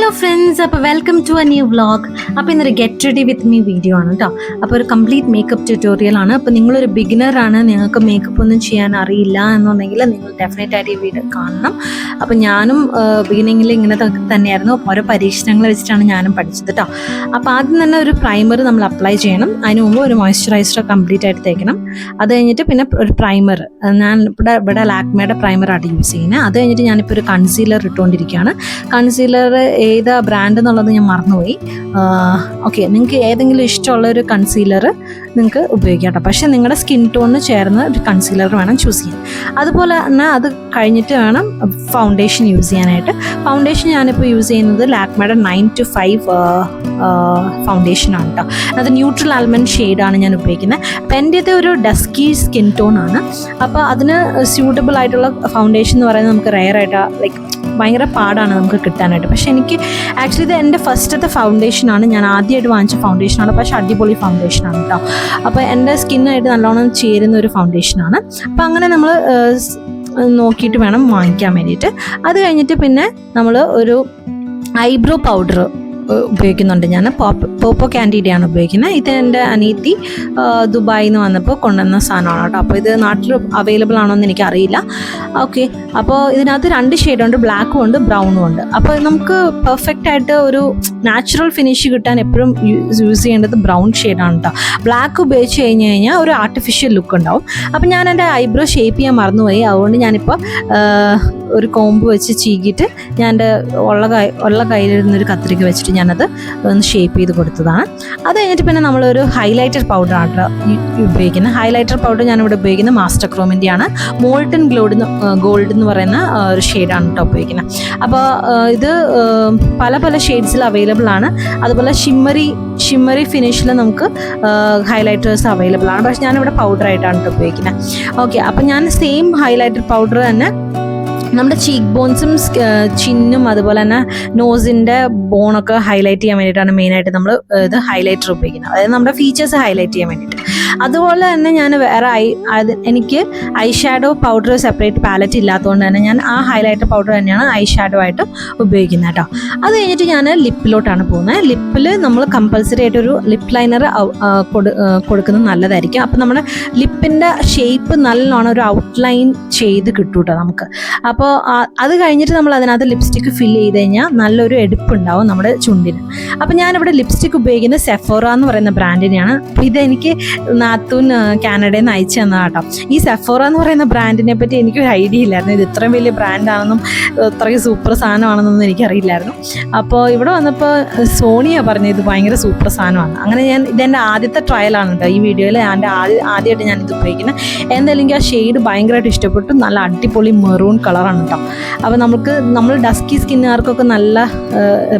Hello friends, അപ്പോൾ welcome to a new vlog. അപ്പോൾ ഇന്നൊരു get ready with me video ആണ് കേട്ടോ. അപ്പോൾ ഒരു കംപ്ലീറ്റ് മേക്കപ്പ് ട്യൂട്ടോറിയലാണ്. അപ്പോൾ നിങ്ങളൊരു ബിഗിനറാണ്, നിങ്ങൾക്ക് മേക്കപ്പ് ഒന്നും ചെയ്യാൻ അറിയില്ല എന്നുണ്ടെങ്കിൽ നിങ്ങൾ ഡെഫിനറ്റായിട്ട് ഈ വീഡിയോ കാണണം. അപ്പോൾ ഞാനും ബിഗിനിങ്ങിൽ ഇങ്ങനെ തന്നെയായിരുന്നു. ഓരോ പരീക്ഷണങ്ങൾ വെച്ചിട്ടാണ് ഞാനും പഠിച്ചത് കേട്ടോ. അപ്പോൾ ആദ്യം തന്നെ ഒരു പ്രൈമർ നമ്മൾ അപ്ലൈ ചെയ്യണം. അതിന് മുമ്പ് ഒരു മോയ്സ്ചറൈസർ കംപ്ലീറ്റ് ആയിട്ട് തേക്കണം. അത് കഴിഞ്ഞിട്ട് പിന്നെ ഒരു പ്രൈമർ, ഞാൻ ഇവിടെ ലാക്മേയുടെ പ്രൈമറാണ് യൂസ് ചെയ്യുന്നത്. അത് കഴിഞ്ഞിട്ട് ഞാനിപ്പോൾ ഒരു കൺസീലർ ഇട്ടുകൊണ്ടിരിക്കുകയാണ്. കൺസീലർ ഏതാ ബ്രാൻഡ് എന്നുള്ളത് ഞാൻ മറന്നുപോയി. ഓക്കെ, നിങ്ങൾക്ക് ഏതെങ്കിലും ഇഷ്ടമുള്ള ഒരു കൺസീലർ നിങ്ങൾക്ക് ഉപയോഗിക്കാം കേട്ടോ. പക്ഷേ നിങ്ങളുടെ സ്കിൻ ടോണിന് ചേർന്ന് ഒരു കൺസീലർ വേണം ചൂസ് ചെയ്യാൻ. അതുപോലെ തന്നെ അത് കഴിഞ്ഞിട്ട് വേണം ഫൗണ്ടേഷൻ യൂസ് ചെയ്യാനായിട്ട്. ഫൗണ്ടേഷൻ ഞാനിപ്പോൾ യൂസ് ചെയ്യുന്നത് ലാക്മേയുടെ 9 to 5 ഫൗണ്ടേഷനാണ് കേട്ടോ. അത് ന്യൂട്രൽ ആൽമണ്ട് ഷെയ്ഡാണ് ഞാൻ ഉപയോഗിക്കുന്നത്. അപ്പം എൻ്റേത് ഒരു ഡസ്കി സ്കിൻ ടോണാണ്. അപ്പോൾ അതിന് സ്യൂട്ടബിൾ ആയിട്ടുള്ള ഫൗണ്ടേഷൻ എന്ന് പറയുന്നത് നമുക്ക് റെയറായിട്ട് ലൈക്ക് ഭയങ്കര പാടാണ് നമുക്ക് കിട്ടാനായിട്ട്. പക്ഷേ എനിക്ക് ആക്ച്വലി ഇത് എൻ്റെ ഫസ്റ്റത്തെ ഫൗണ്ടേഷനാണ്, ഞാൻ ആദ്യമായിട്ട് വാങ്ങിച്ച ഫൗണ്ടേഷനാണ്. പക്ഷേ അടിപൊളി ഫൗണ്ടേഷനാണ് കേട്ടോ. അപ്പോൾ എൻ്റെ സ്കിന്നായിട്ട് നല്ലോണം ചേരുന്ന ഒരു ഫൗണ്ടേഷനാണ്. അപ്പോൾ അങ്ങനെ നമ്മൾ നോക്കിയിട്ട് വേണം വാങ്ങിക്കാൻ വേണ്ടിയിട്ട്. അത് കഴിഞ്ഞിട്ട് പിന്നെ നമ്മൾ ഒരു ഐബ്രോ പൗഡർ ഉപയോഗിക്കുന്നുണ്ട്. ഞാൻ പോപ്പോ ക്യാൻഡിഡയാണ് ഉപയോഗിക്കുന്നത്. ഇത് എൻ്റെ അനിയത്തി ദുബായിൽ നിന്ന് വന്നപ്പോൾ കൊണ്ടുവന്ന സാധനമാണ് കേട്ടോ. അപ്പോൾ ഇത് നാട്ടിൽ അവൈലബിൾ ആണോ എന്ന് എനിക്കറിയില്ല. ഓക്കെ, അപ്പോൾ ഇതിനകത്ത് 2 ഷെയ്ഡുണ്ട്, ബ്ലാക്കും ഉണ്ട് ബ്രൗണും ഉണ്ട്. അപ്പോൾ നമുക്ക് പെർഫെക്റ്റ് ആയിട്ട് ഒരു നാച്ചുറൽ ഫിനിഷ് കിട്ടാൻ എപ്പോഴും യൂസ് ചെയ്യേണ്ടത് ബ്രൗൺ ഷെയ്ഡാണ് കേട്ടോ. ബ്ലാക്ക് ഉപയോഗിച്ച് കഴിഞ്ഞാൽ ഒരു ആർട്ടിഫിഷ്യൽ ലുക്ക് ഉണ്ടാവും. അപ്പോൾ ഞാൻ എൻ്റെ ഐബ്രോ ഷേപ്പ് ചെയ്യാൻ മറന്നുപോയി. അതുകൊണ്ട് ഞാനിപ്പോൾ ഒരു കോമ്പ് വെച്ച് ചീകിയിട്ട് ഞാൻ എൻ്റെ ഉള്ള കയ്യിലിരുന്നൊരു കത്രിക വെച്ചിട്ട് ഞാനത് ഒന്ന് ഷേപ്പ് ചെയ്ത് കൊടുത്തതാണ്. അത് കഴിഞ്ഞിട്ട് പിന്നെ നമ്മളൊരു ഹൈലൈറ്റർ പൗഡറാണ് ഉപയോഗിക്കുന്നത്. ഹൈലൈറ്റർ പൗഡർ ഞാനിവിടെ ഉപയോഗിക്കുന്നത് മാസ്റ്റർ ക്രോമിൻ്റെയാണ്. മോൾട്ടൺ ഗോൾഡ് എന്ന് പറയുന്ന ഒരു ഷെയ്ഡാണ് കേട്ടോ ഉപയോഗിക്കുന്നത്. അപ്പോൾ ഇത് പല പല ഷെയ്ഡ്സിൽ അവൈലബിൾ ആണ്. അതുപോലെ ഷിമ്മറി ഫിനിഷിൽ നമുക്ക് ഹൈലൈറ്റേഴ്സ് അവൈലബിൾ ആണ്. പക്ഷെ ഞാനിവിടെ പൗഡറായിട്ടാണ് കേട്ടോ ഉപയോഗിക്കുന്നത്. ഓക്കെ, അപ്പം ഞാൻ സെയിം ഹൈലൈറ്റർ പൗഡർ തന്നെ നമ്മുടെ ചീക്ക് ബോൺസും ചിന്നും അതുപോലെ തന്നെ നോസിൻ്റെ ബോണൊക്കെ ഹൈലൈറ്റ് ചെയ്യാൻ വേണ്ടിയിട്ടാണ് മെയിനായിട്ട് നമ്മൾ ഇത് ഹൈലൈറ്റർ ഉപയോഗിക്കുന്നത്. അതായത് നമ്മുടെ ഫീച്ചേഴ്സ് ഹൈലൈറ്റ് ചെയ്യാൻ വേണ്ടിയിട്ട്. അതുപോലെ തന്നെ ഞാൻ വേറെ എനിക്ക് eye shadow powder separate palette ഇല്ലാത്തതുകൊണ്ട് തന്നെ ഞാൻ ആ ഹൈലൈറ്റർ പൗഡർ തന്നെയാണ് ഐ ഷാഡോ ആയിട്ട് ഉപയോഗിക്കുന്നത് കേട്ടോ. അത് കഴിഞ്ഞിട്ട് ഞാൻ ലിപ്പിലോട്ടാണ് പോകുന്നത്. ലിപ്പിൽ നമ്മൾ കമ്പൽസറി ആയിട്ടൊരു ലിപ്പ് ലൈനർ കൊടുക്കുന്നത് നല്ലതായിരിക്കും. അപ്പം നമ്മുടെ ലിപ്പിൻ്റെ ഷേപ്പ് നല്ലോണം ഒരു ഔട്ട്ലൈൻ ചെയ്ത് കിട്ടും കേട്ടോ നമുക്ക്. അപ്പോൾ അത് കഴിഞ്ഞിട്ട് നമ്മൾ അതിനകത്ത് ലിപ്സ്റ്റിക്ക് ഫില്ല് ചെയ്ത് കഴിഞ്ഞാൽ നല്ലൊരു എടുപ്പുണ്ടാവും നമ്മുടെ ചുണ്ടിന്. അപ്പം ഞാനിവിടെ ലിപ്സ്റ്റിക്ക് ഉപയോഗിക്കുന്നത് സെഫോറ എന്ന് പറയുന്ന ബ്രാൻഡിനെയാണ്. അപ്പോൾ ഇതെനിക്ക് നാത്തൂൻ കാനഡയിൽ നിന്ന് അയച്ചു തന്നതാണ് കേട്ടോ. ഈ സെഫോറ എന്ന് പറയുന്ന ബ്രാൻഡിനെ പറ്റി എനിക്കൊരു ഐഡിയ ഇല്ലായിരുന്നു. ഇത് ഇത്രയും വലിയ ബ്രാൻഡാണെന്നും ഇത്രയും സൂപ്പർ സാധനമാണെന്നൊന്നും എനിക്കറിയില്ലായിരുന്നു. അപ്പോൾ ഇവിടെ വന്നപ്പോൾ സോണിയ പറഞ്ഞു ഇത് ഭയങ്കര സൂപ്പർ സാധനമാണ്. അങ്ങനെ ഇതെൻ്റെ ആദ്യത്തെ ട്രയലാണ് കേട്ടോ. ഈ വീഡിയോയിൽ എൻ്റെ ആദ്യമായിട്ട് ഞാനിത് ഉപയോഗിക്കുന്നത്. എന്തായാലും എനിക്ക് ആ ഷെയ്ഡ് ഭയങ്കരമായിട്ട് ഇഷ്ടപ്പെട്ടു. നല്ല അടിപൊളി മെറൂൺ കളറാണ് കേട്ടോ. അപ്പോൾ നമ്മൾ ഡസ്കി സ്കിന്നുകാർക്കൊക്കെ നല്ല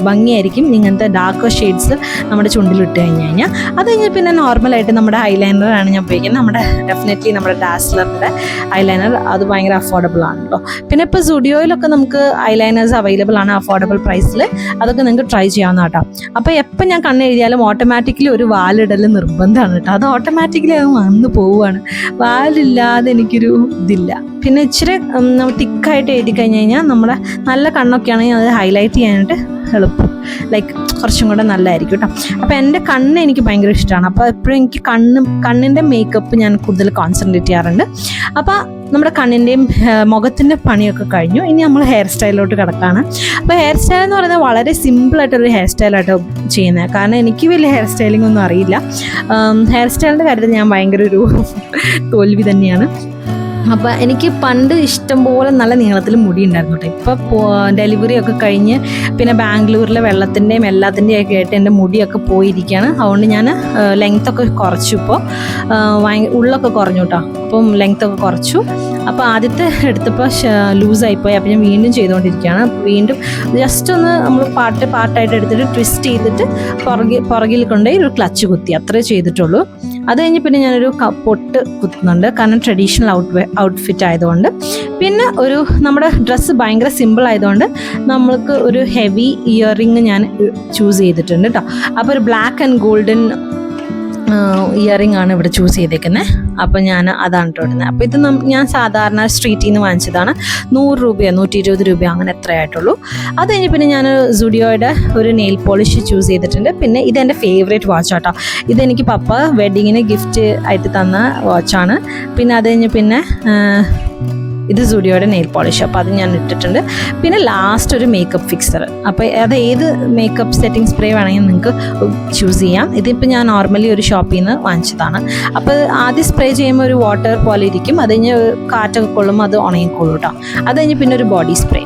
ഭംഗിയായിരിക്കും ഇങ്ങനത്തെ ഡാർക്ക് ഷെയ്ഡ്സ് നമ്മുടെ ചുണ്ടിൽ ഇട്ട് കഴിഞ്ഞാൽ. അത് കഴിഞ്ഞ് പിന്നെ നോർമലായിട്ട് നമ്മുടെ ഐലൈനറാണ് ഞാൻ ഉപയോഗിക്കുന്നത്. ഡെഫിനറ്റ്ലി നമ്മുടെ ഡാസ്ലറിൻ്റെ ഐലൈനർ, അത് ഭയങ്കര അഫോർഡബിൾ ആണല്ലോ. പിന്നെ ഇപ്പോൾ സ്റ്റുഡിയോയിലൊക്കെ നമുക്ക് ഐലൈനേഴ്സ് അവൈലബിൾ ആണ് അഫോർഡബിൾ പ്രൈസിൽ. അതൊക്കെ നിങ്ങൾക്ക് ട്രൈ ചെയ്യാവുന്ന കേട്ടോ. അപ്പോൾ എപ്പോൾ ഞാൻ കണ്ണെഴുതിയാലും ഓട്ടോമാറ്റിക്കലി ഒരു വാലിടൽ നിർബന്ധമാണ് കേട്ടോ. അത് ഓട്ടോമാറ്റിക്കലി അത് വന്ന് പോവുകയാണ്. വാലില്ലാതെ എനിക്കൊരു ഇതില്ല. പിന്നെ ഇച്ചിരി തിക്കായിട്ട് എഴുതി കഴിഞ്ഞ് കഴിഞ്ഞാൽ നമ്മുടെ നല്ല കണ്ണൊക്കെ ആണെങ്കിൽ അത് ഹൈലൈറ്റ് ചെയ്യാനായിട്ട് എളുപ്പം, ലൈക്ക് കുറച്ചും കൂടെ നല്ലതായിരിക്കും കേട്ടോ. അപ്പോൾ എൻ്റെ കണ്ണ് എനിക്ക് ഭയങ്കര ഇഷ്ടമാണ്. അപ്പോൾ എപ്പോഴും എനിക്ക് കണ്ണിൻ്റെ മേക്കപ്പ് ഞാൻ കൂടുതൽ കോൺസെൻട്രേറ്റ് ചെയ്യാറുണ്ട്. അപ്പോൾ നമ്മുടെ കണ്ണിൻ്റെയും മുഖത്തിൻ്റെ പണിയൊക്കെ കഴിഞ്ഞു. ഇനി നമ്മൾ ഹെയർ സ്റ്റൈലിലോട്ട് കിടക്കുകയാണ്. അപ്പോൾ ഹെയർ സ്റ്റൈൽ എന്ന് പറയുന്നത് വളരെ സിമ്പിളായിട്ടൊരു ഹെയർ സ്റ്റൈലായിട്ട് ചെയ്യുന്നത്. കാരണം എനിക്ക് വലിയ ഹെയർ സ്റ്റൈലിംഗ് ഒന്നും അറിയില്ല. ഹെയർ സ്റ്റൈലിൻ്റെ കാര്യത്തിൽ ഞാൻ ഭയങ്കര ഒരു തോൽവി തന്നെയാണ്. അപ്പോൾ എനിക്ക് പണ്ട് ഇഷ്ടംപോലെ നല്ല നീളത്തിൽ മുടി ഉണ്ടായിരുന്നു കേട്ടോ. ഇപ്പോൾ ഡെലിവറി ഒക്കെ കഴിഞ്ഞ് പിന്നെ ബാംഗ്ലൂരിലെ വെള്ളത്തിൻ്റെയും എല്ലാത്തിൻ്റെയും ഒക്കെ ആയിട്ട് എൻ്റെ മുടിയൊക്കെ പോയിരിക്കുകയാണ്. അതുകൊണ്ട് ഞാൻ ലെങ്ത്തൊക്കെ കുറച്ചു. ഇപ്പോൾ ഉള്ളൊക്കെ കുറഞ്ഞു കേട്ടോ. അപ്പം ലെങ്ത്തൊക്കെ കുറച്ചു. അപ്പോൾ ആദ്യത്തെ എടുത്തപ്പോൾ ലൂസായിപ്പോയി. അപ്പോൾ ഞാൻ വീണ്ടും ചെയ്തുകൊണ്ടിരിക്കുകയാണ്. വീണ്ടും ജസ്റ്റ് ഒന്ന് നമ്മൾ പാർട്ടായിട്ട് എടുത്തിട്ട് ട്വിസ്റ്റ് ചെയ്തിട്ട് പുറകിൽ കൊണ്ടുപോയി ഒരു ക്ലച്ച് കുത്തി, അത്രേ ചെയ്തിട്ടുള്ളൂ. അത് കഴിഞ്ഞ് പിന്നെ ഞാനൊരു പൊട്ട് കുത്തുന്നുണ്ട്, കാരണം ട്രഡീഷണൽ ഔട്ട്ഫിറ്റ് ആയതുകൊണ്ട്. പിന്നെ നമ്മുടെ ഡ്രസ്സ് ഭയങ്കര സിമ്പിൾ ആയതുകൊണ്ട് നമ്മൾക്ക് ഒരു ഹെവി ഇയറിങ് ഞാൻ ചൂസ് ചെയ്തിട്ടുണ്ട് കേട്ടോ. അപ്പോൾ ഒരു ബ്ലാക്ക് ആൻഡ് ഗോൾഡൻ ഇയറിംഗ് ആണ് ഇവിടെ ചൂസ് ചെയ്തേക്കുന്നത്. അപ്പോൾ ഞാൻ അതാണ് ഇടുന്നത്. അപ്പോൾ ഇത് ഞാൻ സാധാരണ സ്ട്രീറ്റിൽ നിന്ന് വാങ്ങിച്ചതാണ്. 100 രൂപയോ 120 രൂപയോ അങ്ങനെ എത്രയായിട്ടുള്ളൂ. അത് കഴിഞ്ഞ് പിന്നെ ഞാൻ സുഡിയോയുടെ ഒരു നെയിൽ പോളിഷ് ചൂസ് ചെയ്തിട്ടുണ്ട്. പിന്നെ ഇതെൻ്റെ ഫേവറേറ്റ് വാച്ചാട്ടോ. ഇതെനിക്ക് പപ്പ വെഡ്ഡിങ്ങിന് ഗിഫ്റ്റ് ആയിട്ട് തന്ന വാച്ചാണ്. പിന്നെ അത് കഴിഞ്ഞ് പിന്നെ ഇത് സുഡിയോയുടെ നെയിൽ പോളിഷ്, അപ്പോൾ അത് ഞാൻ ഇട്ടിട്ടുണ്ട്. പിന്നെ ലാസ്റ്റ് ഒരു മേക്കപ്പ് ഫിക്സർ. അപ്പോൾ അത് ഏത് മേക്കപ്പ് സെറ്റിംഗ് സ്പ്രേ വേണമെങ്കിൽ നിങ്ങൾക്ക് ചൂസ് ചെയ്യാം. ഇതിപ്പോൾ ഞാൻ നോർമലി ഒരു ഷോപ്പിൽ നിന്ന് വാങ്ങിച്ചതാണ്. അപ്പോൾ ആദ്യം സ്പ്രേ ചെയ്യുമ്പോൾ ഒരു വാട്ടർ പോലെ ഇരിക്കും. അത് കഴിഞ്ഞ് കാറ്റൊക്കെ കൊള്ളുമ്പോൾ അത് ഉണങ്ങിക്കൊള്ളും കേട്ടോ. അത് കഴിഞ്ഞ് പിന്നെ ഒരു ബോഡി സ്പ്രേ.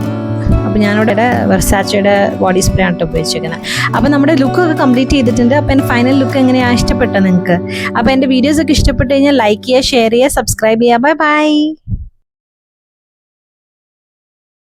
അപ്പോൾ ഞാനിവിടെ വെർസാച്ചയുടെ ബോഡി സ്പ്രേ ആണ് ഉപയോഗിച്ചിരിക്കുന്നത്. അപ്പോൾ നമ്മുടെ ലുക്കൊക്കെ കംപ്ലീറ്റ് ചെയ്തിട്ടുണ്ട്. അപ്പോൾ എൻ്റെ ഫൈനൽ ലുക്ക് എങ്ങനെയാണ് ഇഷ്ടപ്പെട്ടത് നിങ്ങൾക്ക്? അപ്പോൾ എൻ്റെ വീഡിയോസൊക്കെ ഇഷ്ടപ്പെട്ട് കഴിഞ്ഞാൽ ലൈക്ക് ചെയ്യുക, ഷെയർ ചെയ്യുക, സബ്സ്ക്രൈബ് ചെയ്യുക. Bye bye.